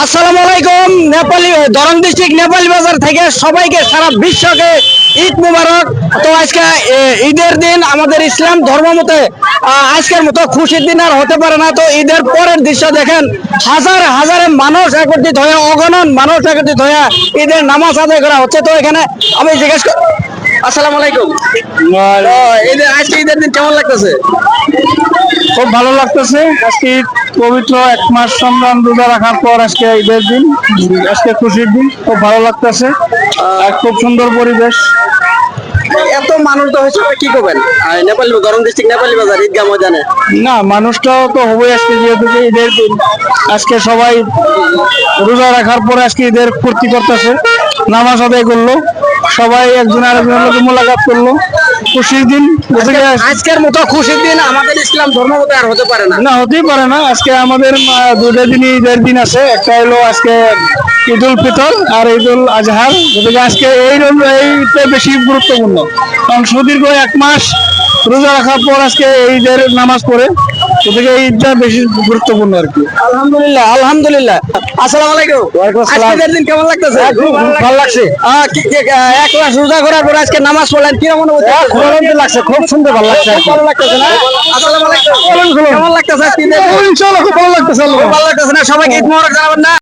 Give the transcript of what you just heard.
আসসালামু আলাইকুম। নেপালি দরং ডিস্ট্রিক্ট নেপালি বাজার থেকে সবাইকে সারা বিশ্বকে ঈদ মুবারক। তো আজকে ঈদের দিন আমাদের ইসলাম ধর্ম মতে আজকের মতো খুশির দিন আর হতে পারে না। তো ঈদের পরের দৃশ্য দেখেন, হাজার হাজার মানুষ একত্রিত হয়ে, অগণন মানুষ একত্রিত হয়ে ঈদের নামাজ আদায় করা হচ্ছে। তো এখানে আমি জিজ্ঞেস করি, আসসালামু আলাইকুম। তো আজকে ঈদের দিন কেমন লাগতেছে? খুব ভালো লাগতেছে। আজকে ঈদ, পবিত্র এক মাস সংগ্রাম রোজা রাখার পর আজকে ঈদের দিন, আজকে খুশির দিন। খুব ভালো লাগতেছে আর খুব সুন্দর পরিবেশ। এত মানুষ তো হয়েছে, কি করবেন? নেপালি দরং ডিস্ট্রিক্ট নেপালি বাজার ঈদগাহ ময়দানে না, মানুষটাও তো হবেই আজকে, যেহেতু যে ঈদের দিন। আজকে সবাই রোজা রাখার পর আজকে ঈদের ফুর্তি করতেছে, নামাজ আদায় করলো, সবাই একজন আরেকজনের লোকে মোলাকাত করলো। খুশির দিন। আজকের মতো খুশির দিন আমাদের ইসলাম ধর্ম মতে আর হতে পারে না। না, হতেই পারে না। আজকে আমাদের দুটো দিনই ঈদের দিন আছে। একটা হলো আজকে ঈদ উল ফিতর আর ঈদ উল আজহার। গতিকে আজকে এইটা বেশি গুরুত্বপূর্ণ, কারণ সুদীর্ঘ এক মাস রোজা রাখার পর আজকে এই ঈদের নামাজ পড়ে। গতিকে এই ঈদটা বেশি গুরুত্বপূর্ণ আর কি। আলহামদুলিল্লাহ, আলহামদুলিল্লাহ। আসসালামু আলাইকুম। আজকের দিন কেমন লাগতেছে? খুব ভালো লাগছে। এক মাস রোজা করার পর আজকে নামাজ পড়লেন, কি মনে হচ্ছে? খুব আনন্দ লাগছে, খুব সুন্দর ভালো লাগছে আর কি। ভালো লাগতেছে না? আসসালামু আলাইকুম। কেমন লাগতেছে আজকে ঈদের দিন? ইনশাআল্লাহ খুব ভালো লাগতেছে। ভালো লাগতেছে না? সবাইকে ঈদ মোবারক জানাবেন না?